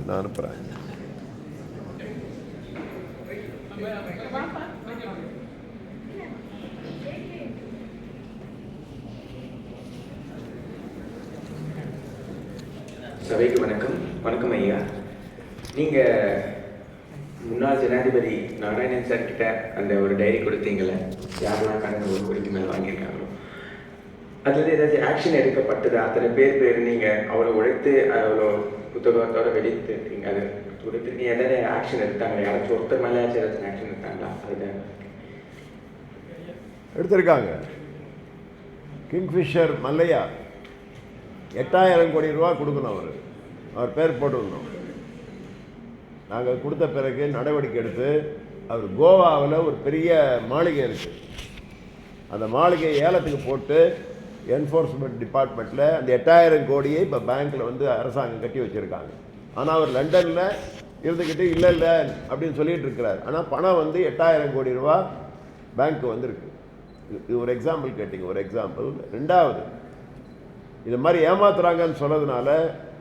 நான் அனுப்புகிறேன். சபைக்கு வணக்கம். வணக்கம் ஐயா. நீங்கள் முன்னாள் ஜனாதிபதி நாராயணன் சார் கிட்ட அந்த ஒரு டைரி கொடுத்தீங்களே, யாரெல்லாம் கடன் 1 கோடிக்கு மேலே வாங்கியிருக்காங்களோ, அதுலேருந்து ஏதாச்சும் ஆக்ஷன் எடுக்கப்பட்டது? அத்தனை பேர் நீங்கள் அவ்வளோ உழைத்து அவ்வளோ புத்தகத்தோடு வெளியிட்டு அதை கொடுத்து நீ எதாவது ஆக்ஷன் எடுத்தாங்க? யாராச்சும் ஒருத்தர் மேலே ஏதாச்சும் ஆக்ஷன் எடுத்தாங்களா? அது எடுத்திருக்காங்க. கிங்ஃபிஷர் மல்லையா 8000 கோடி ரூபா கொடுக்கணும். அவர் பேர் போட்டுக்கணும். நாங்கள் கொடுத்த பிறகு நடவடிக்கை எடுத்து அவர் கோவாவில் ஒரு பெரிய மாளிகை இருக்குது, அந்த மாளிகை ஏலத்துக்கு போட்டு என்ஃபோர்ஸ்மெண்ட் டிபார்ட்மெண்ட்டில் அந்த 8000 கோடியை இப்போ பேங்க்கில் வந்து அரசாங்கம் கட்டி வச்சுருக்காங்க. ஆனால் அவர் லண்டனில் இருந்துக்கிட்டு இல்லை அப்படின்னு சொல்லிகிட்டு இருக்கிறார். ஆனால் பணம் வந்து 8000 கோடி ரூபா பேங்க்கு வந்திருக்கு. இது ஒரு எக்ஸாம்பிள் கேட்டிங்க, ஒரு எக்ஸாம்பிள். ரெண்டாவது, இது மாதிரி ஏமாத்துறாங்கன்னு சொன்னதுனால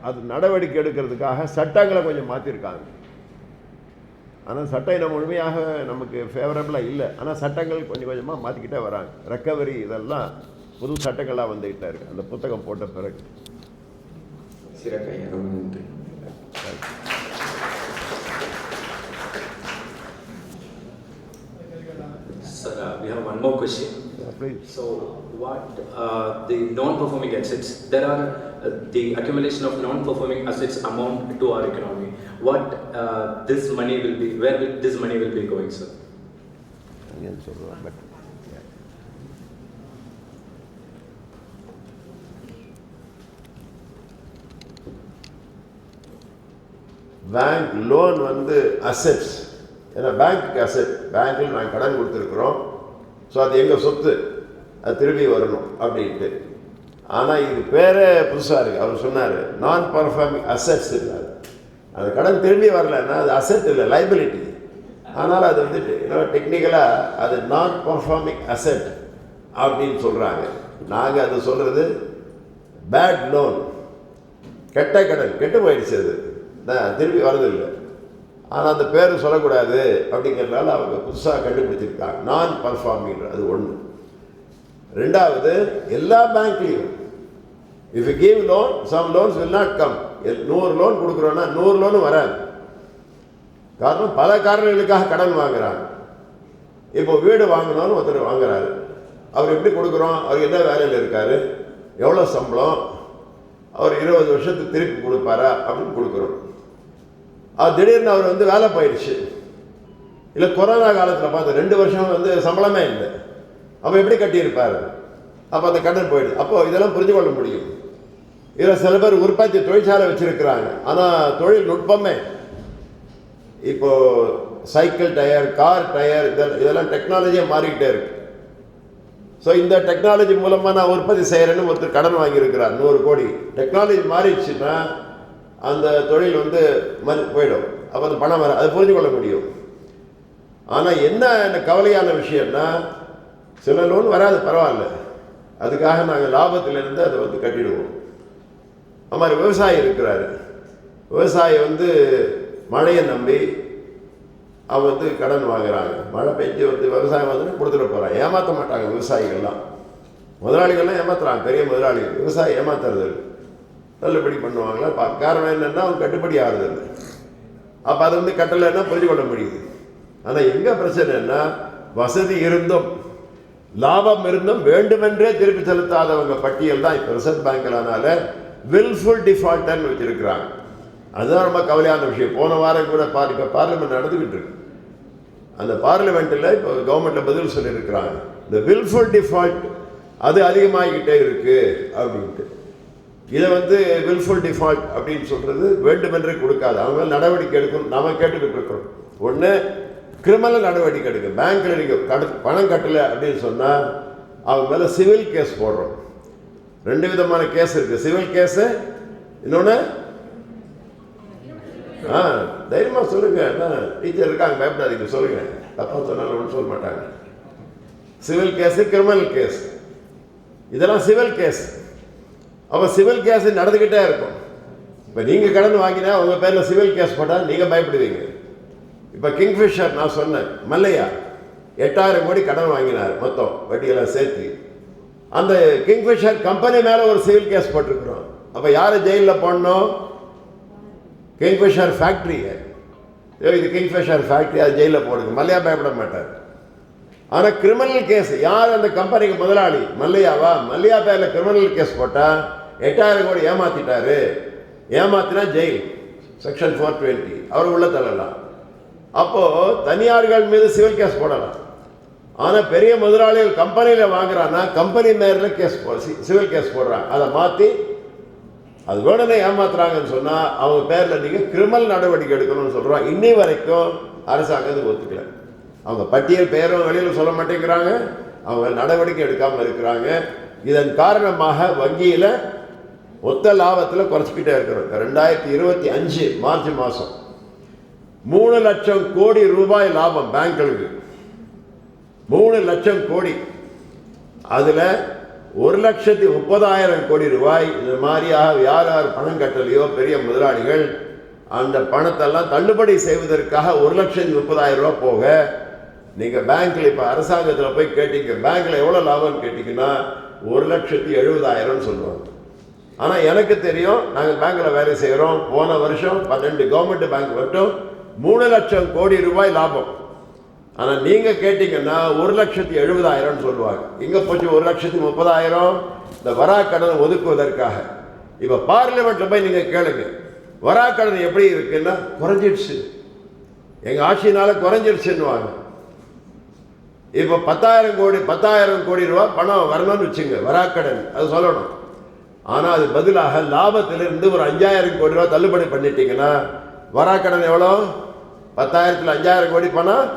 அது நடவடிக்கை எடுக்கிறதுக்காக சட்டங்களை கொஞ்சம் மாற்றிருக்காங்க. ஆனால் சட்டம் இன்னும் முழுமையாக நமக்கு ஃபேவரபிளாக இல்லை. ஆனால் சட்டங்கள் கொஞ்சம் கொஞ்சமாக மாற்றிக்கிட்டே வராங்க. ரெக்கவரி இதெல்லாம் புது சட்டங்களாக வந்துக்கிட்டே இருக்குது அந்த புத்தகம் போட்ட பிறகு. Sir, we have one more question. Please. So, what the non-performing assets? There are the accumulation of non-performing assets amount to our economy. What this money will be? Where will this money will be going, sir? Again, sir, but bank loan வந்து assets. ஏன்னா பேங்க்குக்கு asset, பேங்க்கில் நாங்கள் கடன் கொடுத்துருக்குறோம், so அது எங்கள் சொத்து, அது திரும்பி வரணும் அப்படின்ட்டு. ஆனால் இது பேரே புதுசாக இருக்குது. அவர் சொன்னார் நான் பர்ஃபார்மிங் அசெட்ஸ் இருக்காது. அந்த கடன் திரும்பி வரலன்னா அது அசெட் இல்லை, லைபிலிட்டி. ஆனால் அது வந்துட்டு டெக்னிக்கலாக அது நான் பர்ஃபார்மிங் அசெட் அப்படின்னு சொல்கிறாங்க. நாங்கள் அதை சொல்கிறது பேட் லோன், கெட்ட கடன், கெட்டு போயிடுச்சு, அது திரும்பி வரதில்லை. ஆனால் அந்த பேர் சொல்லக்கூடாது அப்படிங்கிறதுனால அவங்க புதுசாக கண்டுபிடிச்சிருக்காங்க நான் பர்ஃபார்மிங். அது ஒன்று. ரெண்டாவது, எல்லா பேங்க்லேயும் if you give loan some loans will not come. 100 loan கொடுக்குறோன்னா 100 லோனும் வராது. காரணம் பல காரணங்களுக்காக கடன் வாங்குறாங்க. இப்போ வீடு வாங்கணும்னு ஒருத்தர் வாங்குறாரு, அவர் எப்படி கொடுக்குறோம்? அவர் என்ன வேலையில் இருக்கார், எவ்வளோ சம்பளம், அவர் 20 வருஷத்துக்கு திருப்பி கொடுப்பாரா அப்படின்னு கொடுக்குறோம். அது திடீர்னு அவர் வந்து வேலை போயிடுச்சு, இல்லை கொரோனா காலத்தில் பார்த்து 2 வருஷம் வந்து சம்பளமே இல்லை, அப்போ எப்படி கட்டியிருப்பார்? அப்போ அந்த கடன் போயிடுது. அப்போது இதெல்லாம் புரிஞ்சு கொள்ள முடியும். இதில் சில பேர் உற்பத்தி தொழிற்சாலை வச்சுருக்கிறாங்க, ஆனால் தொழில்நுட்பமே இப்போது சைக்கிள் டயர், கார் டயர், இதெல்லாம் டெக்னாலஜியாக மாறிக்கிட்டே இருக்கு. ஸோ இந்த டெக்னாலஜி மூலமாக நான் உற்பத்தி செய்கிறேன்னு ஒருத்தர் கடன் வாங்கியிருக்கிறார் 100 கோடி. டெக்னாலஜி மாறிடுச்சுன்னா அந்த தொழில் வந்து போயிடும், அப்போ அந்த பணம் வர, அது புரிஞ்சு கொள்ள முடியும். ஆனால் என்ன கவலையான விஷயம்னா சில லோன் வராது, பரவாயில்ல, அதுக்காக நாங்கள் லாபத்திலிருந்து அதை வந்து கட்டிடுவோம். அது மாதிரி விவசாயி இருக்கிறாரு, விவசாயி வந்து மழையை நம்பி அவன் வந்து கடன் வாங்குறாங்க. மழை பெஞ்சு வந்து விவசாயம் வந்து கொடுத்துட்டு போகிறான். ஏமாற்ற மாட்டாங்க விவசாயிகள்லாம், முதலாளிகள்லாம் ஏமாத்துறாங்க, பெரிய முதலாளிகள். விவசாயி ஏமாத்துறது தள்ளுபடி பண்ணுவாங்களா? காரணம் என்னென்னா அவங்க கட்டுப்படி ஆகுறது. அப்போ அது வந்து கட்டலைன்னா புரிஞ்சு கொள்ள முடியுது. ஆனால் எங்கே பிரச்சனைன்னா வசதி இருந்தும் லாபம் இருந்தும் வேண்டுமென்றே திருப்பி செலுத்தாதவங்க பட்டியல் தான் இப்போ ரிசர்வ் பேங்க்லானால வில்ஃபுல் டிஃபால்ட்டர்னு வச்சுருக்கிறாங்க. அதுதான் ரொம்ப கவலையான விஷயம். போன வாரம் கூட இப்போ பார்லிமெண்ட் நடந்துக்கிட்டு இருக்கு. அந்த பார்லிமெண்ட்டில் இப்போ கவர்மெண்ட்டில் பதில் சொல்லியிருக்கிறாங்க, இந்த வில்ஃபுல் டிஃபால்ட் அது அதிகமாகிக்கிட்டே இருக்குது அப்படின்ட்டு. இதை வந்து வில்ஃபுல் டிஃபால்ட் அப்படின்னு சொல்கிறது வேண்டுமென்றே கொடுக்காது, அவங்க நடவடிக்கை எடுக்கணும். நம்ம கேட்டுக்கிட்டு இருக்கிறோம். ஒன்று, கிரிமினல் நடவடிக்கை எடுக்கும். பேங்க்கில் நீங்கள் பணம் கட்டலை அப்படின்னு சொன்னால் அவங்க மேலே சிவில் கேஸ் போடுறோம். 2 விதமான கேஸ் இருக்குது, சிவில் கேஸு, இன்னொன்று தைரியமாக சொல்லுங்கள், டீச்சர் இருக்காங்க, பயப்படாதீங்க, சொல்லுங்கள், தப்பாக சொன்னாலும் ஒன்றும் சொல்ல மாட்டாங்க. சிவில் கேஸு, கிரிமினல் கேஸ், இதெல்லாம் சிவில் கேஸ். அப்போ சிவில் கேஸ் நடந்துக்கிட்டே இருக்கும். இப்போ நீங்கள் கடன் வாங்கினா உங்கள் பேரில் சிவில் கேஸ் போட்டால் நீங்கள் பயப்படுவீங்க. இப்போ கிங்ஃபிஷர் நான் சொன்னேன், மல்லையா 8000 கோடி கடன் வாங்கினார் மொத்தம் வட்டியெல்லாம் சேர்த்து. அந்த கிங்ஃபிஷர் கம்பெனி மேலே ஒரு சிவில் கேஸ் போட்டிருக்கிறோம். அப்போ யாரை ஜெயிலில் போடணும்? கிங்ஃபிஷர் ஃபேக்ட்ரியை. இது கிங்ஃபிஷர் ஃபேக்ட்ரி, அது ஜெயிலில் போடுங்க. மல்லையா பயப்பட மாட்டார். ஆனால் கிரிமினல் கேஸ் யார் அந்த கம்பெனிக்கு முதலாளி? மல்லையாவா? மல்லையா பேரில் கிரிமினல் கேஸ் போட்டால் 8000 கோடி ஏமாத்திட்டாரு, ஏமாத்தினா ஜெயில், செக்ஷன் 420, அவர் உள்ள தள்ளலாம். அப்போது தனியார்கள் மீது சிவில் கேஸ் போடலாம். ஆனால் பெரிய முதலாளிகள் கம்பெனியில் வாங்குறான்னா கம்பெனி மேரில் கேஸ் சிவில் கேஸ் போடுறாங்க. அதை மாற்றி அது வேணும்னே ஏமாத்துறாங்கன்னு சொன்னால் அவங்க பேரில் நீங்கள் கிரிமினல் நடவடிக்கை எடுக்கணும்னு சொல்கிறோம். இன்னி வரைக்கும் அரசாங்கத்துக்கு ஒத்துக்கல. அவங்க பட்டியல் பேரும் வெளியில் சொல்ல மாட்டேங்கிறாங்க, அவங்க நடவடிக்கை எடுக்காமல் இருக்கிறாங்க. இதன் காரணமாக வங்கியில் மொத்த லாபத்தில் குறைச்சிக்கிட்டே இருக்கிறோம். 2025 மார்ச் மாதம் 3 லட்சம் கோடி ரூபாய் லாபம் பேங்க்களுக்கு. 3 லட்சம் கோடி. அதில் 1,30,000 கோடி ரூபாய் இந்த மாதிரியாக யார் யார் பணம் கட்டலையோ பெரிய முதலாளிகள் அந்த பணத்தெல்லாம் தள்ளுபடி செய்வதற்காக 1,30,000 ரூபா போக, நீங்கள் பேங்க்கில் இப்போ அரசாங்கத்தில் போய் கேட்டீங்க, பேங்க்கில் எவ்வளோ லாபம்னு கேட்டிங்கன்னா 1,70,000 சொல்லுவாங்க. ஆனால் எனக்கு தெரியும், நாங்கள் பேங்க்கில் வேலை செய்கிறோம். போன வருஷம் 12 கவர்மெண்ட் பேங்க் மட்டும் 3 லட்சம் கோடி ரூபாய் லாபம். ஆனால் நீங்கள் கேட்டிங்கன்னா 1,70,000 சொல்லுவாங்க. இங்கே போச்சு 1,30,000 இந்த வராக்கடன் ஒதுக்குவதற்காக. இப்போ பார்லிமெண்ட்டில் போய் நீங்கள் கேளுங்க, வராக்கடன் எப்படி இருக்குன்னா குறைஞ்சிடுச்சு, எங்கள் ஆட்சியினால் குறைஞ்சிடுச்சுன்னுவாங்க. இப்போ 10,000 கோடி ரூபா பணம் வரணும்னு வச்சுங்க, வராக்கடன் அது சொல்லணும். ஆனால் அது பதிலாக லாபத்திலிருந்து ஒரு 5,000 கோடி ரூபா தள்ளுபடி பண்ணிட்டீங்கன்னா வராக்கடன் எவ்வளோ? 10,000ல் 5,000 கோடி பணம்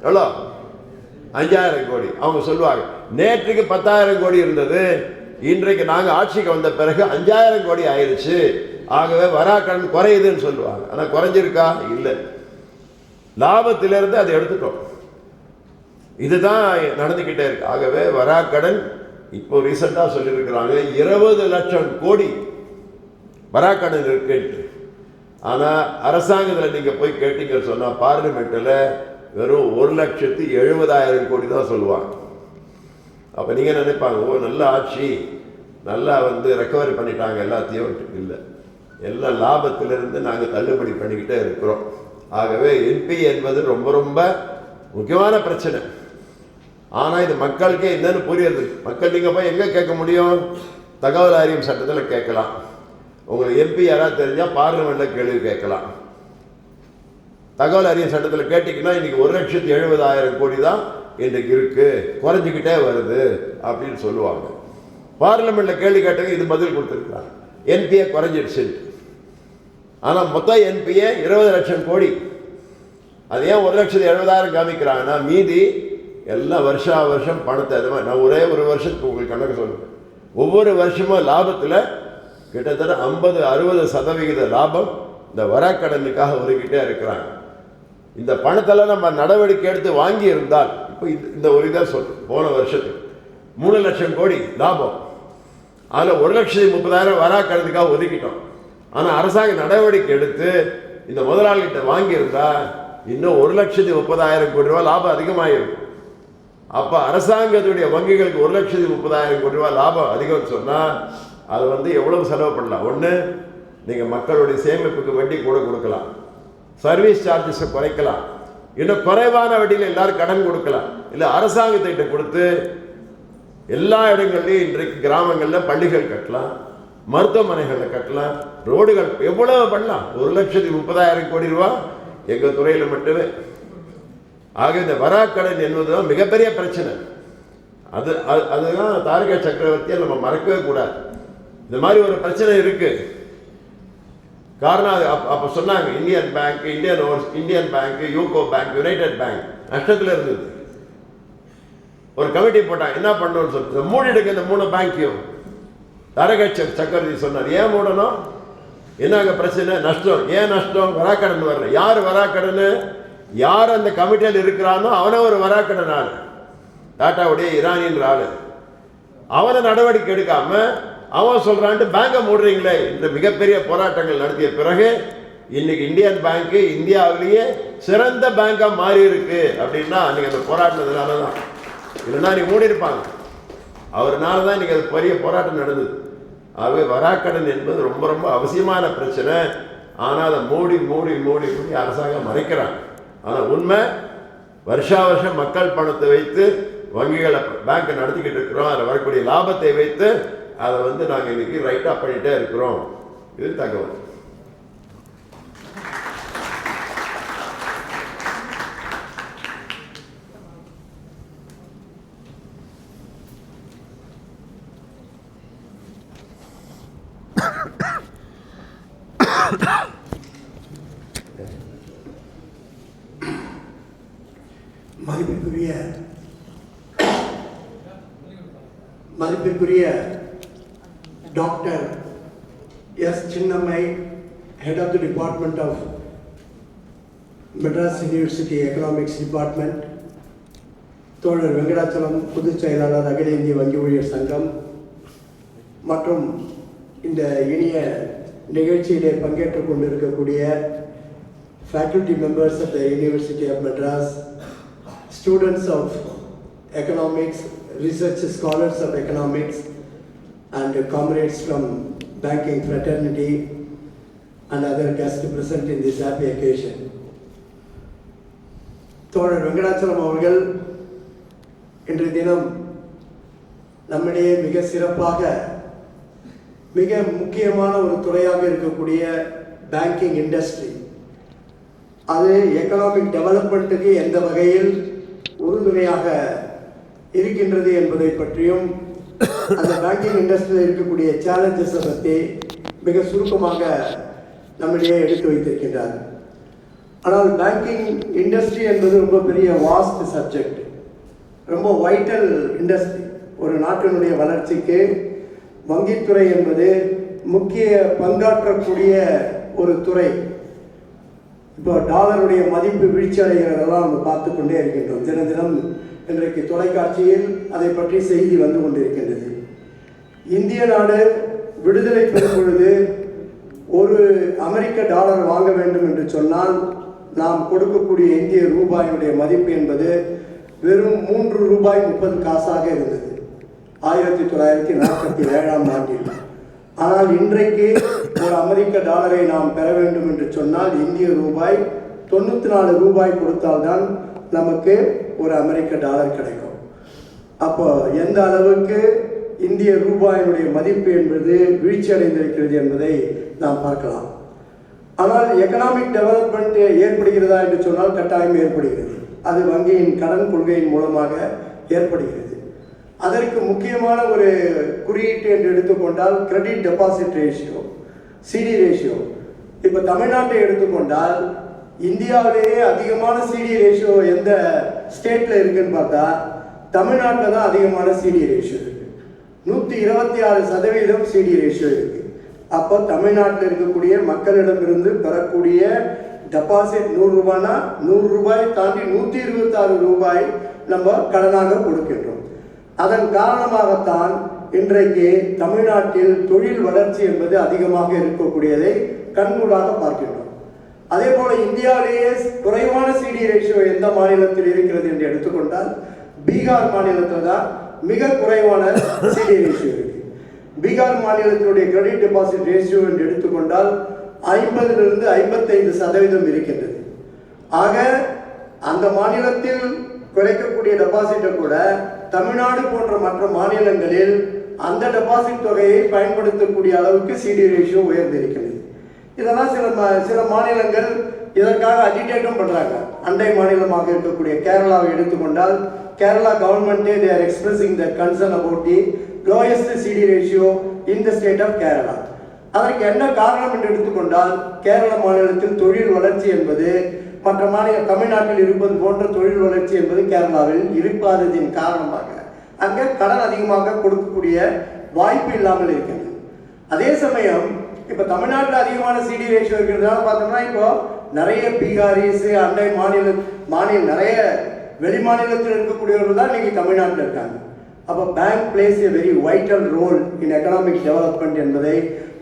எவ்வளோ? 5,000 கோடி. அவங்க சொல்லுவாங்க நேற்றுக்கு 10,000 கோடி இருந்தது, இன்றைக்கு நாங்கள் ஆட்சிக்கு வந்த பிறகு 5,000 கோடி ஆயிடுச்சு, ஆகவே வராக்கடன் குறையுதுன்னு சொல்லுவாங்க. ஆனால் குறைஞ்சிருக்கா? இல்லை. லாபத்திலிருந்து அதை எடுத்துட்டோம். இதுதான் நடந்துக்கிட்டே இருக்கு. ஆகவே வராக்கடன் இப்போ ரீசெண்டாக சொல்லியிருக்கிறாங்க 20 லட்சம் கோடி வராக்கடன் இருக்கு. ஆனால் அரசாங்கத்தில் நீங்கள் போய் கேட்டீங்கன்னு சொன்னால் பார்லிமெண்ட்டில் வெறும் 1,70,000 கோடி தான் சொல்லுவாங்க. அப்போ நீங்கள் நினைப்பாங்க, ஓ நல்ல ஆட்சி, நல்லா ரெக்கவரி பண்ணிட்டாங்க எல்லாத்தையும். இல்லை, எல்லா லாபத்திலிருந்து நாங்கள் தள்ளுபடி பண்ணிக்கிட்டே இருக்கிறோம். ஆகவே என்பி என்பது ரொம்ப ரொம்ப முக்கியமான பிரச்சனை. ஆனால் இது மக்களுக்கே என்னன்னு புரியுது. மக்கள் நீங்கள் போய் எங்கே கேட்க முடியும்? தகவல் அறியும் சட்டத்தில் கேட்கலாம். உங்களுக்கு எம்பி யாராவது தெரிஞ்சால் பார்லிமெண்ட்டில் கேள்வி கேட்கலாம். தகவல் அறியும் சட்டத்தில் கேட்டிங்கன்னா இன்றைக்கி 1,70,000 கோடி தான் இன்றைக்கு இருக்குது, குறைஞ்சிக்கிட்டே வருது அப்படின்னு சொல்லுவாங்க. பார்லிமெண்ட்டில் கேள்வி கேட்டவங்க இது பதில் கொடுத்துருக்காங்க, என்பிஏ குறைஞ்சிடுச்சு. ஆனால் மொத்தம் என்பிஏ 20 லட்சம் கோடி. அது ஏன் 1,70,000 காமிக்கிறாங்கன்னா மீதி எல்லாம் வருஷம் பணத்தை அது மாதிரி. நான் ஒரே ஒரு வருஷத்துக்கு உங்களுக்கு கணக்கு சொல்லுவேன். ஒவ்வொரு வருஷமும் லாபத்தில் கிட்டத்தட்ட 50-60% லாபம் இந்த வராக்கடனுக்காக ஒதுக்கிட்டே இருக்கிறாங்க. இந்த பணத்தெல்லாம் நம்ம நடவடிக்கை எடுத்து வாங்கி இருந்தால், இப்போ இந்த ஒரு இதாக சொல்றேன், போன வருஷத்துக்கு 3 லட்சம் கோடி லாபம், அதில் 1,30,000 வராக்கடனுக்காக ஒதுக்கிட்டோம். ஆனால் அரசாங்கம் நடவடிக்கை எடுத்து இந்த முதலாளிகிட்ட வாங்கியிருந்தா இன்னும் 1,30,000 கோடி ரூபா லாபம் அதிகமாக இருக்கும். அப்போ அரசாங்கத்துடைய வங்கிகளுக்கு 1,30,000 கோடி ரூபா லாபம் அதிகம்னு சொன்னால் அது எவ்வளவு செலவு பண்ணலாம்? ஒன்று, நீங்கள் மக்களுடைய சேமிப்புக்கு வட்டி கூட கொடுக்கலாம், சர்வீஸ் சார்ஜஸை குறைக்கலாம், இன்னும் குறைவான வட்டியில் எல்லாரும் கடன் கொடுக்கலாம். இல்லை அரசாங்கத்திட்ட கொடுத்து எல்லா இடங்கள்லையும் இன்றைக்கு கிராமங்களில் பள்ளிகள் கட்டலாம், மருத்துவமனைகளில் கட்டலாம், ரோடுகள் எவ்வளவு பண்ணலாம். 1,30,000 கோடி ரூபா எங்கள் துறையில் மட்டுமே. ஆக இந்த வராக்கடன் என்பதுதான் மிகப்பெரிய பிரச்சனை. அதுதான் தாரக சக்கரவர்த்தியை நம்ம மறக்கவே கூடாது. இந்த மாதிரி ஒரு பிரச்சனை இருக்கு. காரணம் அப்போ சொன்னாங்க Indian bank, Indian bank, UCO bank, United bank நஷ்டத்தில் இருந்தது. ஒரு கமிட்டி போட்டாங்க, என்ன பண்ணணும்னு சொல்லிட்டு மூடிடுங்க இந்த 3 பேங்க்கையும். தாரக சக்கரவர்த்தி சொன்னார், ஏன் மூடணும்? என்னங்க பிரச்சனை? நஷ்டம். ஏன் நஷ்டம்? வராக்கடன் வரல. யார் வராக்கடன்? யார் அந்த கமிட்டியில் இருக்கிறானோ அவனை ஒரு வராக்கடன் ஆள், டாட்டாவுடைய ஈரானின்ற ஆள். அவனை நடவடிக்கை எடுக்காம அவன் சொல்கிறான்ட்டு பேங்கை மூடுறீங்களே. இந்த மிகப்பெரிய போராட்டங்கள் நடத்திய பிறகு இன்னைக்கு இந்தியன் பேங்க்கு இந்தியாவிலேயே சிறந்த பேங்காக மாறி இருக்கு அப்படின்னா அன்றைக்கி அந்த போராட்டினதுனால தான். இல்லைன்னா நீ மூடி இருப்பாங்க. அவர்னால தான் இன்றைக்கி அது பெரிய போராட்டம் நடந்தது. ஆகவே வராக்கடன் என்பது ரொம்ப ரொம்ப அவசியமான பிரச்சனை. ஆனால் அதை மூடி மூடி மூடி மூடி அரசாங்கம் மறைக்கிறாங்க. ஆனால் உண்மை, வருஷா வருஷம் மக்கள் பணத்தை வைத்து வங்கிகளை பேங்கை நடத்திக்கிட்டு இருக்கிறோம். அதில் வரக்கூடிய லாபத்தை வைத்து அதை நாங்கள் இன்னைக்கு ரைட்டாக பண்ணிகிட்டே இருக்கிறோம். இது தகவல். மதிப்பிற்குரிய doctor S Chinnammai, head of the department of Madras university economics department, தோழர் வெங்கடாச்சலம், பொதுச் செயலாளர் அகில இந்திய வங்கி ஊழியர் சங்கம், மற்றும் இந்த இனிய நிகழ்ச்சியிலே பங்கேற்றுக் கொண்டிருக்கக்கூடிய faculty members of the University of Madras, students of economics, research scholars of economics, and comrades from banking fraternity and other guests present in this happy occasion. தோழர் வெங்கடாச்சலம் அவர்கள் இன்றைய தினம் நம்மிடையே மிக சிறப்பாக மிக முக்கியமான ஒரு துறையாக இருக்கக்கூடிய பேங்கிங் இண்டஸ்ட்ரி, அது எக்கனாமிக் டெவலப்மெண்ட்டுக்கு எந்த வகையில் உறுதுணையாக இருக்கின்றது என்பதை பற்றியும், அந்த பேங்கிங் இண்டஸ்ட்ரியில் இருக்கக்கூடிய சேலஞ்சஸை பற்றி மிக சுருக்கமாக நம்மிடையே எடுத்து வைத்திருக்கின்றார். ஆனால் பேங்கிங் இண்டஸ்ட்ரி என்பது ரொம்ப பெரிய வாஸ்ட் சப்ஜெக்ட், ரொம்ப வைட்டல் இண்டஸ்ட்ரி. ஒரு நாட்டினுடைய வளர்ச்சிக்கு வங்கித்துறை என்பது முக்கிய பங்காற்றக்கூடிய ஒரு துறை. இப்போ டாலருடைய மதிப்பு வீழ்ச்சி அடைகிறதெல்லாம் நம்ம பார்த்து கொண்டே இருக்கின்றோம். தினம் தினம் இன்றைக்கு தொலைக்காட்சியில் அதை பற்றி செய்தி வந்து கொண்டிருக்கின்றது. இந்திய நாடு விடுதலை பெறும் பொழுது ஒரு அமெரிக்க டாலர் வாங்க வேண்டும் என்று சொன்னால் நாம் கொடுக்கக்கூடிய இந்திய ரூபாயினுடைய மதிப்பு என்பது வெறும் 3 ரூபாய் 30 காசாக இருந்தது 1947ஆம் ஆண்டில். ஆனால் இன்றைக்கு ஒரு அமெரிக்க டாலரை நாம் பெற வேண்டும் என்று சொன்னால் இந்திய ரூபாய் 94 ரூபாய் கொடுத்தால்தான் நமக்கு ஒரு அமெரிக்க டாலர் கிடைக்கும். அப்போ எந்த அளவுக்கு இந்திய ரூபாயினுடைய மதிப்பு என்பது வீழ்ச்சி அடைந்திருக்கிறது என்பதை நாம் பார்க்கலாம். ஆனால் எக்கனாமிக் டெவலப்மெண்ட் ஏற்படுகிறதா என்று சொன்னால் கட்டாயம் ஏற்படுகிறது. அது வங்கியின் கடன் கொள்கையின் மூலமாக ஏற்படுகிறது. அதற்கு முக்கியமான ஒரு குறியீட்டு என்று எடுத்துக்கொண்டால் credit deposit ratio, CD ratio. இப்போ தமிழ்நாட்டை எடுத்துக்கொண்டால் இந்தியாவிலேயே அதிகமான சிடி ரேஷியோ எந்த ஸ்டேட்டில் இருக்குன்னு பார்த்தா தமிழ்நாட்டில் தான் அதிகமான சிடி ரேஷியோ இருக்குது. 126% சிடி ரேஷியோ இருக்குது. அப்போ தமிழ்நாட்டில் இருக்கக்கூடிய மக்களிடமிருந்து பெறக்கூடிய டெபாசிட் 100 ரூபாய்னா 100 ரூபாய் தாண்டி 126 ரூபாய் நம்ம கடனாக கொடுக்கின்றோம். அதன் காரணமாகத்தான் இன்றைக்கு தமிழ்நாட்டில் தொழில் வளர்ச்சி என்பது அதிகமாக இருக்கக்கூடியதை கண்கூடாக பார்க்கின்றோம். அதே போல இந்தியாவிலேயே குறைவான சிடி ரேஷியோ எந்த மாநிலத்தில் இருக்கிறது என்று எடுத்துக்கொண்டால் பீகார் மாநிலத்தில் தான் மிக குறைவான சிடி ரேஷியோ இருக்கு. பீகார் மாநிலத்தினுடைய கிரெடிட் டெபாசிட் ரேஷியோ என்று எடுத்துக்கொண்டால் 50லிருந்து 55% இருக்கின்றது. ஆக அந்த மாநிலத்தில் குறைக்கக்கூடிய டெபாசிட்டை கூட தமிழ்நாடு போன்ற மற்ற மாநிலங்களில் அந்த டெபாசிட் தொகையை பயன்படுத்தக்கூடிய அளவுக்கு சிடி ரேஷியோ உயர்ந்திருக்கிறது. இதெல்லாம் சில மாநிலங்கள் இதற்காக அஜிடேட்டும் பண்ணுறாங்க. அண்டை மாநிலமாக இருக்கக்கூடிய கேரளாவை எடுத்துக்கொண்டால் கேரளா கவர்மெண்ட்டே they are expressing their concern about the lowest CD ratio in the state of Kerala. அதற்கு என்ன காரணம் என்று எடுத்துக்கொண்டால் கேரள மாநிலத்தில் தொழில் வளர்ச்சி என்பது மற்ற மாநில தமிழ்நாட்டில் இருப்பது போன்ற தொழில் வளர்ச்சி என்பது கேரளாவில் இருப்பாததின் காரணமாக அங்கே கடன் அதிகமாக கொடுக்கக்கூடிய வாய்ப்பு இல்லாமல் இருக்கின்றது. அதே சமயம் இப்போ தமிழ்நாட்டில் அதிகமான சிடி ரேஷியோ இருக்கிறதுனால பார்த்தோம்னா இப்போ நிறைய பீகாரிஸ் அண்டை மாநில நிறைய வெளி மாநிலத்தில் இருக்கக்கூடியவர்கள் தான் இன்னைக்கு தமிழ்நாட்டில் இருக்காங்க. அப்போ bank plays a very vital role in economic development என்பதை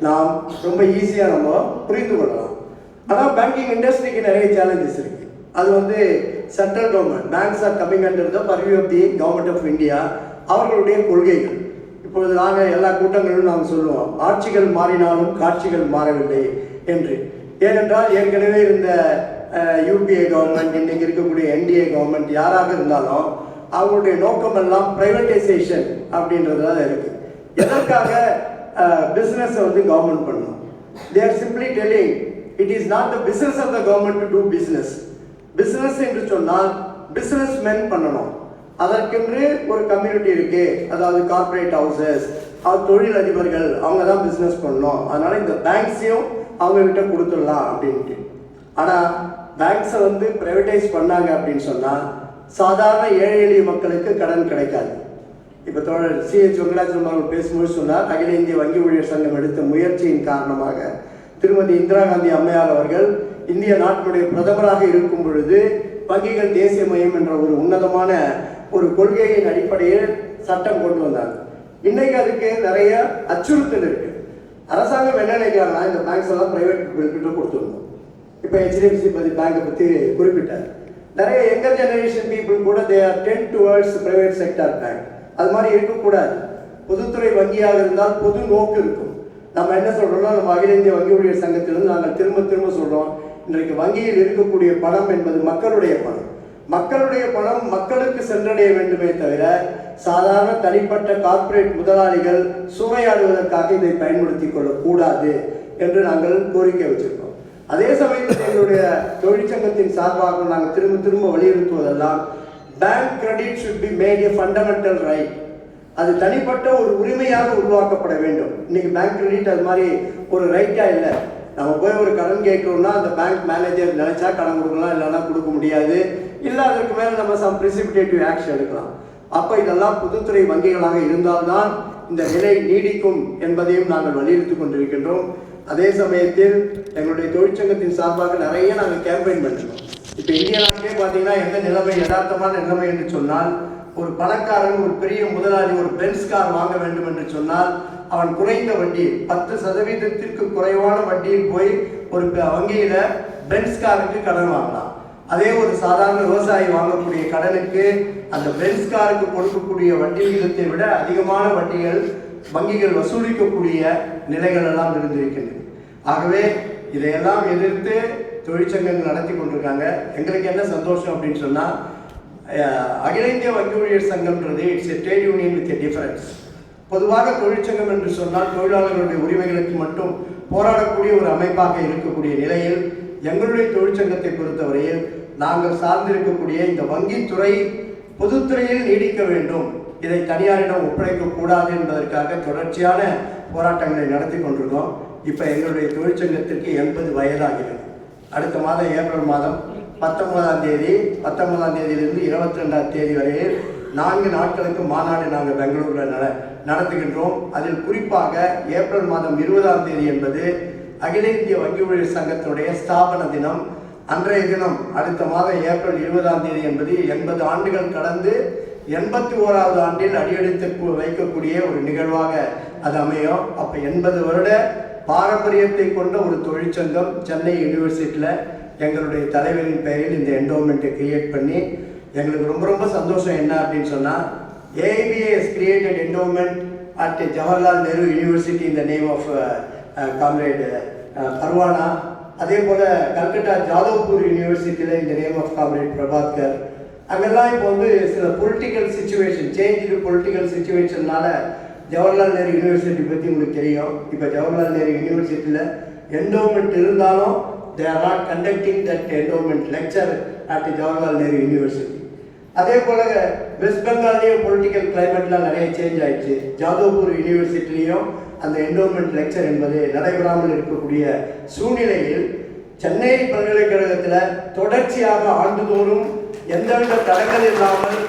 நாம் ரொம்ப ஈஸியாக நம்ம புரிந்து கொள்ளலாம். ஆனால் பேங்கிங் இண்டஸ்ட்ரிக்கு நிறைய சேலஞ்சஸ் இருக்குது. அது வந்து central government banks are coming under the purview of the government of India, அவர்களுடைய கொள்கைகள். இப்பொழுது நாங்கள் எல்லா கூட்டங்களிலும் நாங்கள் சொல்லுவோம், ஆட்சிகள் மாறினாலும் காட்சிகள் மாறவில்லை என்று. ஏனென்றால் ஏற்கனவே இருந்த யூபிஏ கவர்மெண்ட், இன்றைக்கு இருக்கக்கூடிய என்டிஏ கவர்மெண்ட் யாராக இருந்தாலும் அவங்களுடைய நோக்கமெல்லாம் பிரைவேட்டைசேஷன் அப்படின்றதுல இருக்குது. எதற்காக பிஸ்னஸை வந்து கவர்மெண்ட் பண்ணணும்? They are simply telling it is not the business of the government to do business. Business என்று சொன்னால் பிஸ்னஸ் மென் பண்ணணும். அதற்கென்று ஒரு கம்யூனிட்டி இருக்கு, அதாவது கார்பரேட் ஹவுசஸ், தொழில் அதிபர்கள், அவங்க தான் பிஸ்னஸ் பண்ணணும். அதனால இந்த பேங்க்ஸையும் அவங்க கிட்ட கொடுத்துடலாம் அப்படின்ட்டு. ஆனால் பேங்க்ஸை வந்து பிரைவேட்டைஸ் பண்ணாங்க அப்படின்னு சொன்னால் சாதாரண ஏழை எளிய மக்களுக்கு கடன் கிடைக்காது. இப்போ தோழர் CH வெங்கடாச்சலம் அவர்கள் பேசும்போது சொன்னார், அகில இந்திய வங்கி ஊழியர் சங்கம் எடுத்த முயற்சியின் காரணமாக திருமதி இந்திரா காந்தி அம்மையார் அவர்கள் இந்திய நாட்டினுடைய பிரதமராக இருக்கும் பொழுது வங்கிகள் தேசியமயம் என்ற ஒரு உன்னதமான ஒரு கொள்கையின் அடிப்படையில் சட்டம் கொண்டு வந்தாங்க. இன்னைக்கு அதுக்கு நிறைய அச்சுறுத்தல் இருக்கு. அரசாங்கம் என்ன நினைக்கிறாங்கன்னா, இந்த பேங்க்ஸ் எல்லாம் பிரைவேட் பீப்புள்கிட்ட கொடுத்துருந்தோம். இப்போ HDFC பேங்கை பற்றி குறிப்பிட்டார். நிறைய யங்கர் ஜெனரேஷன் பீப்புள் கூட they are ten towards private sector bank. அது மாதிரி இருக்கக்கூடாது. பொதுத்துறை வங்கியாக இருந்தால் பொது நோக்கு இருக்கும். நம்ம என்ன சொல்கிறோம்னா, நம்ம அகில இந்திய வங்கி ஊழியர் சங்கத்திலிருந்து நாங்கள் திரும்ப சொல்கிறோம், இன்றைக்கு வங்கியில் இருக்கக்கூடிய பணம் என்பது மக்களுடைய பணம். மக்களுடைய பணம் மக்களுக்கு சென்றடைய வேண்டுமே தவிர சாதாரண தனிப்பட்ட கார்ப்பரேட் முதலாளிகள் சூறையாடுவதற்காக இதை பயன்படுத்தி கொள்ளக்கூடாது என்று நாங்கள் கோரிக்கை வச்சிருக்கோம். அதே சமயத்தில் எங்களுடைய தொழிற்சங்கத்தின் சார்பாக நாங்கள் திரும்ப வலியுறுத்துவதெல்லாம், bank credit should be made a fundamental right. அது தனிப்பட்ட ஒரு உரிமையாக உருவாக்கப்பட வேண்டும். இன்னைக்கு பேங்க் கிரெடிட் அது மாதிரி ஒரு ரைட்டா இல்லை. நம்ம போய் ஒரு கடன் கேட்கணும்னா அந்த பேங்க் மேனேஜர் நினைச்சா கடன் கொடுக்கலாம், இல்லைன்னா கொடுக்க முடியாது, இல்லை அதற்கு மேலே நம்ம சம் பிரிசிபிடேட்டிவ் ஆக்ஷன் எடுக்கலாம். அப்போ இதெல்லாம் பொதுத்துறை வங்கிகளாக இருந்தால்தான் இந்த நிலை நீடிக்கும் என்பதையும் நாங்கள் வலியுறுத்தி கொண்டிருக்கின்றோம். அதே சமயத்தில் எங்களுடைய தொழிற்சங்கத்தின் சார்பாக நிறைய நாங்கள் கேம்பெயின் பண்ணுறோம். இப்போ இந்திய நாட்டிலே பார்த்தீங்கன்னா எந்த நிலைமை யதார்த்தமான நிலைமை என்று சொன்னால், ஒரு பணக்காரன், ஒரு பெரிய முதலாளி ஒரு பென்ஸ் கார் வாங்க வேண்டும் என்று சொன்னால் அவன் குறைந்த வட்டியில் 10% குறைவான வட்டியில் போய் ஒரு வங்கியில பென்ஸ் காருக்கு கடன் வாங்கலாம். அதே ஒரு சாதாரண விவசாயி வாங்கக்கூடிய கடனுக்கு அந்த பென்ஸ் காருக்கு கொடுக்கக்கூடிய வட்டி விகிதத்தை விட அதிகமான வட்டிகள் வங்கிகள் வசூலிக்கக்கூடிய நிலைகள் எல்லாம் இருந்திருக்கின்றன. ஆகவே இதையெல்லாம் எதிர்த்து தொழிற்சங்கங்கள் நடத்தி கொண்டிருக்காங்க. எங்களுக்கு என்ன சந்தோஷம் அப்படின்னு சொன்னா, அகில இந்திய வங்கி ஊழியர் சங்கம்ன்றது it's a trade union with a difference. பொதுவாக தொழிற்சங்கம் என்று சொன்னால் தொழிலாளர்களுடைய உரிமைகளுக்கு மட்டும் போராடக்கூடிய ஒரு அமைப்பாக இருக்கக்கூடிய நிலையில், எங்களுடைய தொழிற்சங்கத்தை பொறுத்தவரையில் நாங்கள் சார்ந்திருக்கக்கூடிய இந்த வங்கித்துறை பொதுத்துறையில் நீடிக்க வேண்டும், இதை தனியாரிடம் ஒப்படைக்கக்கூடாது என்பதற்காக தொடர்ச்சியான போராட்டங்களை நடத்தி கொண்டிருக்கோம். இப்போ எங்களுடைய தொழிற்சங்கத்திற்கு 80 வயதாகிறது. அடுத்த மாதம் ஏப்ரல் மாதம் 19ஆம் தேதியிலிருந்து 22ஆம் தேதி வரையில் 4 நாட்களுக்கு மாநாடு நாங்கள் பெங்களூரில் நடத்துகின்றோம். அதில் குறிப்பாக ஏப்ரல் மாதம் 20ஆம் தேதி என்பது அகில இந்திய வங்கி ஊழியர் சங்கத்தினுடைய ஸ்தாபன தினம். அன்றைய தினம் அடுத்த மாதம் ஏப்ரல் 20ஆம் தேதி என்பது 80 ஆண்டுகள் கடந்து 81வது ஆண்டில் அடியெடுத்து வைக்கக்கூடிய ஒரு நிகழ்வாக அது அமையும். அப்போ 80 வருட பாரம்பரியத்தை கொண்ட ஒரு தொழிற்சங்கம் சென்னை யூனிவர்சிட்டியில் எங்களுடைய தலைவரின் பெயரில் இந்த என்டோமெண்ட்டை கிரியேட் பண்ணி, எங்களுக்கு ரொம்ப சந்தோஷம் என்ன அப்படின்னு சொன்னால், AIBA has created endowment at Jawaharlal Nehru University in the name of comrade Parwana. அதே போல் கல்கட்டா ஜாதவ்பூர் யூனிவர்சிட்டியில் இந்த நேம் ஆஃப் காம்ரேட் பிரபாத்கர். அங்கெல்லாம் இப்போ வந்து சில பொலிட்டிக்கல் சிச்சுவேஷன், சேஞ்ச் பொலிட்டிக்கல் சிச்சுவேஷன்னால ஜவஹர்லால் நேரு யூனிவர்சிட்டி பற்றி உங்களுக்கு தெரியும். இப்போ ஜவஹர்லால் நேரு யூனிவர்சிட்டியில் என்டோமெண்ட் இருந்தாலும் they are not conducting that endowment lecture at Jawaharlal Nehru University. அதே போல் வெஸ்ட் பெங்கால்லையும் பொலிட்டிக்கல் கிளைமேட்லாம் நிறைய சேஞ்ச் ஆயிடுச்சு. ஜாதவ்பூர் யூனிவர்சிட்டிலையும் அந்த என்டோமெண்ட் லெக்சர் என்பது நடைபெறாமல் இருக்கக்கூடிய சூழ்நிலையில் சென்னை பல்கலைக்கழகத்தில் தொடர்ச்சியாக ஆண்டுதோறும் எந்தவித தடங்கள் இல்லாமல்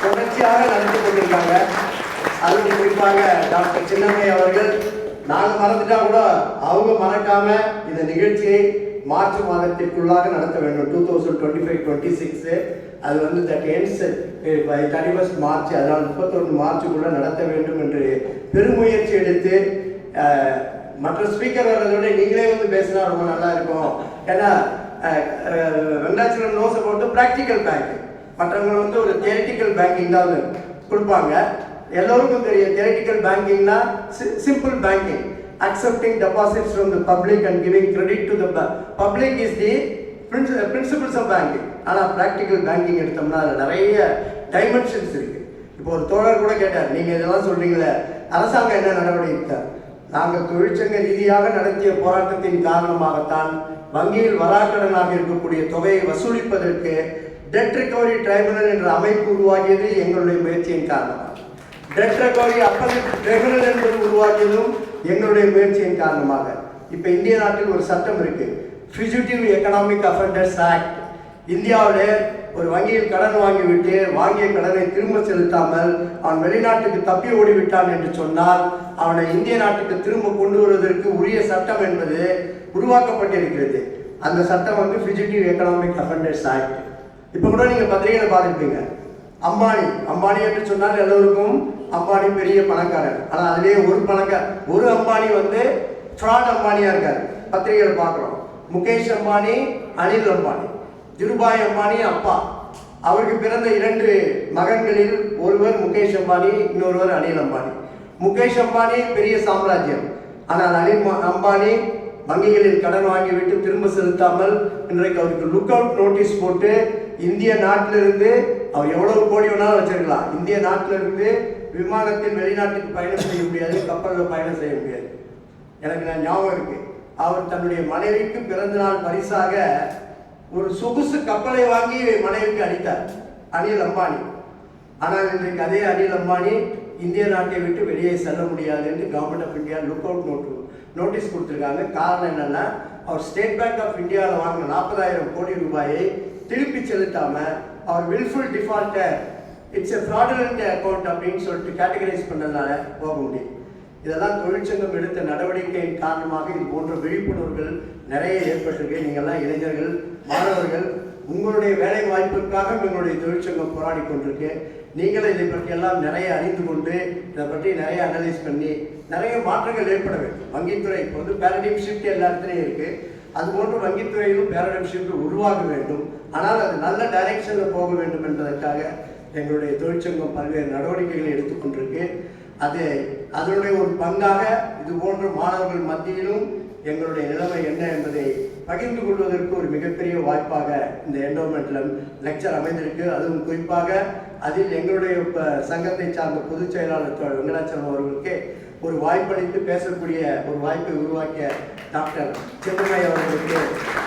தொடர்ச்சியாக நடத்தி கொண்டிருக்காங்க. அதுக்கு குறிப்பாக டாக்டர் சின்னம்மை அவர்கள், நாங்கள் மறந்துட்டா கூட அவங்க மறக்காம இந்த நிகழ்ச்சியை மார்ச் மாதத்திற்குள்ளாக நடத்த வேண்டும். 2025-26 அது வந்து தட் எண்ட்ஸ் பை 31 மார்ச், அதனால் 31 மார்ச்சுக்குள்ளே நடத்த வேண்டும் என்று பெருமுயற்சி எடுத்து மற்ற ஸ்பீக்கர் வர்றதோட நீங்களே வந்து பேசினா ரொம்ப நல்லா இருக்கும். ஏன்னா Venkatachalam knows about practical banking. மற்றவங்க வந்து ஒரு தியரிட்டிக்கல் பேங்கிங் தான் கொடுப்பாங்க. எல்லோருக்கும் தெரியும் தியரிட்டிக்கல் பேங்கிங்னா simple banking, accepting deposits from the public and giving credit to the public is the principles of banking. ஆனால் ப்ராக்டிக்கல் பேங்கிங் எடுத்தோம்னா அதில் நிறைய டைமென்ஷன்ஸ் இருக்குது. இப்போ ஒரு தோழர் கூட கேட்டார், நீங்கள் இதெல்லாம் சொல்கிறீங்களே அரசாங்கம் என்ன நடவடிக்கை எடுத்தார்? நாங்கள் தொழிற்சங்க ரீதியாக நடத்திய போராட்டத்தின் காரணமாகத்தான் வங்கியில் வராக்கடனாக இருக்கக்கூடிய தொகையை வசூலிப்பதற்கு டெட் ரிகவரி ட்ரைபுனல் என்ற அமைப்பு உருவாகியது எங்களுடைய முயற்சியின் காரணமாக. டெட் ரெக்கவரி அப்பல் ட்ரிபுனல் என்பது உருவாக்கியதும் எங்களுடைய முயற்சியின் காரணமாக. இப்போ இந்திய நாட்டில் ஒரு சட்டம் இருக்கு, ஃபியூஜிட்டிவ் எக்கனாமிக் அஃபெண்டர்ஸ் ஆக்ட். இந்தியாவில் ஒரு வங்கியில் கடன் வாங்கிவிட்டு வாங்கிய கடனை திரும்ப செலுத்தாமல் அவன் வெளிநாட்டுக்கு தப்பி ஓடிவிட்டான் என்று சொன்னால் அவனை இந்திய நாட்டுக்கு திரும்ப கொண்டு வருவதற்கு உரிய சட்டம் என்பது உருவாக்கப்பட்டிருக்கிறது. அந்த சட்டம் வந்து ஃபியூஜிட்டிவ் எக்கனாமிக் அஃபெண்டர்ஸ் ஆக்ட். இப்போ கூட நீங்கள் பத்திரிகையில் பார்த்துருப்பீங்க, அம்பானி என்று சொன்னால் எல்லோருக்கும் அம்பானி பெரிய பணக்காரர். ஆனால் அதிலேயே ஒரு அம்பானி வந்து ஃப்ராட் அம்பானியாக இருக்கார். பத்திரிகையில் பார்க்குறோம், முகேஷ் அம்பானி, அனில் அம்பானி. திருபாய் அம்பானி அப்பா, அவருக்கு பிறந்த 2 மகன்களில் ஒருவர் முகேஷ் அம்பானி, இன்னொருவர் அனில் அம்பானி. முகேஷ் அம்பானி பெரிய சாம்ராஜ்யம், ஆனால் அனில் அம்பானி வங்கிகளில் கடன் வாங்கிவிட்டு திரும்ப செலுத்தாமல் இன்றைக்கு அவருக்கு லுக் அவுட் நோட்டீஸ் போட்டு இந்திய நாட்டிலிருந்து அவர் எவ்வளவு கோடி வேணாலும் வச்சிருக்கலாம், இந்திய நாட்டிலிருந்து விமானத்தில் வெளிநாட்டுக்கு பயணம் செய்ய முடியாது, கப்பலில் பயணம் செய்ய முடியாது. எனக்கு நான் ஞாபகம் இருக்கு, அவர் தன்னுடைய மனைவிக்கு பிறந்த நாள் பரிசாக ஒரு சொகுசு கப்பலை வாங்கி மனைவிக்கு அளித்தார் அனில் அம்பானி. ஆனால் இன்றைக்கு அதே அனில் அம்பானி இந்திய நாட்டை விட்டு வெளியே செல்ல முடியாது என்று government of India look out notice கொடுத்துருக்காங்க. காரணம் என்னன்னா, அவர் ஸ்டேட் பேங்க் ஆஃப் இந்தியாவில் வாங்கின 40,000 கோடி ரூபாயை திருப்பி செலுத்தாம அவர் wilful defaulter, it's a fraudulent account அப்படின்னு சொல்லிட்டு கேட்டகரைஸ் பண்ணதுனால போக முடியும். இதெல்லாம் தொழிற்சங்கம் எடுத்த நடவடிக்கையின் காரணமாக இது போன்ற விழிப்புணர்வுகள் நிறைய ஏற்பட்டிருக்கு. நீங்கள்லாம் இளைஞர்கள், மாணவர்கள், உங்களுடைய வேலை வாய்ப்புக்காக எங்களுடைய தொழிற்சங்கம் போராடி கொண்டிருக்கு. நீங்களும் இதை பற்றி எல்லாம் நிறைய அறிந்து கொண்டு இதை பற்றி நிறைய அனலைஸ் பண்ணி நிறைய மாற்றங்கள் ஏற்பட வேண்டும். வங்கித்துறை இப்போ வந்து பேரடைம் ஷிஃப்ட் எல்லா இடத்துலையும் இருக்குது, அதுபோன்று வங்கித்துறையிலும் பேரடைம் ஷிஃப்ட் உருவாக வேண்டும். ஆனால் அது நல்ல டைரக்ஷனில் போக வேண்டும் என்பதற்காக எங்களுடைய தொழிற்சங்கம் பல்வேறு நடவடிக்கைகளை எடுத்துக்கொண்டிருக்கு. அதனுடைய ஒரு பங்காக இது போன்ற மாணவர்கள் மத்தியிலும் எங்களுடைய நிலைமை என்ன என்பதை பகிர்ந்து கொள்வதற்கு ஒரு மிகப்பெரிய வாய்ப்பாக இந்த என்டோமெண்ட்ல லெக்சர் அமைந்திருக்கு. அதுவும் குறிப்பாக அதில் எங்களுடைய சங்கத்தை சார்ந்த பொதுச் செயலாளர் வெங்கடாச்சலம் அவர்களுக்கு ஒரு வாய்ப்பளித்து பேசக்கூடிய ஒரு வாய்ப்பை உருவாக்கிய டாக்டர் சென்னம்மை அவர்களுக்கு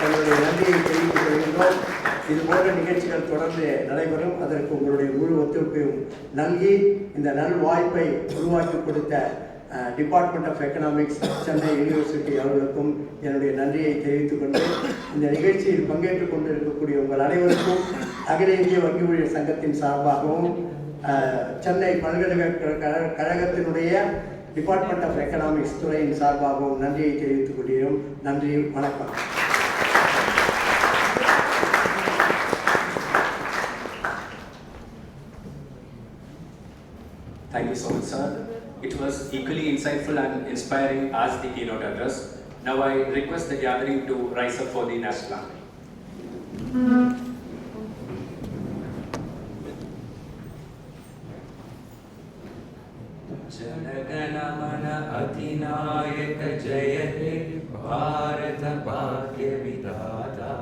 எங்களுடைய நன்றியை தெரிவித்துக் கொள்கின்றோம். இது போன்ற நிகழ்ச்சிகள் தொடர்ந்து நடைபெறும். அதற்கு உங்களுடைய முழு ஒத்துழைப்பையும் நல்கி இந்த நல் வாய்ப்பை உருவாக்கி கொடுத்த department of economics, Chennai university அவர்களுக்கும் என்னுடைய நன்றியை தெரிவித்துக் கொண்டு இந்த நிகழ்ச்சியில் பங்கேற்றுக் கொண்டு இருக்கக்கூடிய உங்கள் அனைவருக்கும் அகில இந்திய வங்கி ஊழியர் சங்கத்தின் சார்பாகவும் சென்னை பல்கலைக்கழகத்தினுடைய டிபார்ட்மெண்ட் ஆஃப் எக்கனாமிக்ஸ் துறையின் சார்பாகவும் நன்றியை தெரிவித்துக் கொள்கிறோம். நன்றி, வணக்கம். Thank you so much, sir. It was equally insightful and inspiring as the keynote address. Now I request the gathering to rise up for the national anthem. Janagana mana adhinayaka jaya he Bharata bhagya vidhata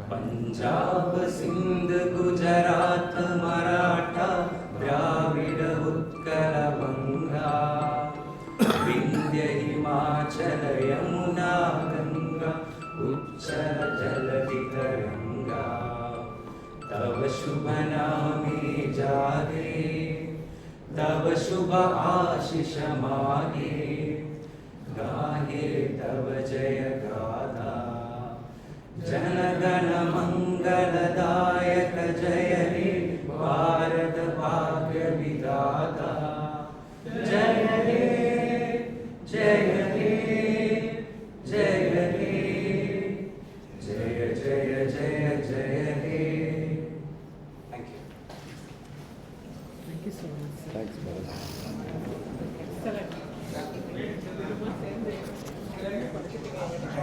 Punjab Sindh Gujarat Maratha Dravida Utkala Banga Vindhya Himachala Yamuna Ganga Uchchara Jaladi Taranga Tava Shubha Name Jage तब शुभ आशीष मागे गाहे तब जय गाथा जनगण मंगलदायक जय हे भारत भाग्य विधाता जय हे जय हे जय हे Thank you so much. Thanks, brother. Excellent.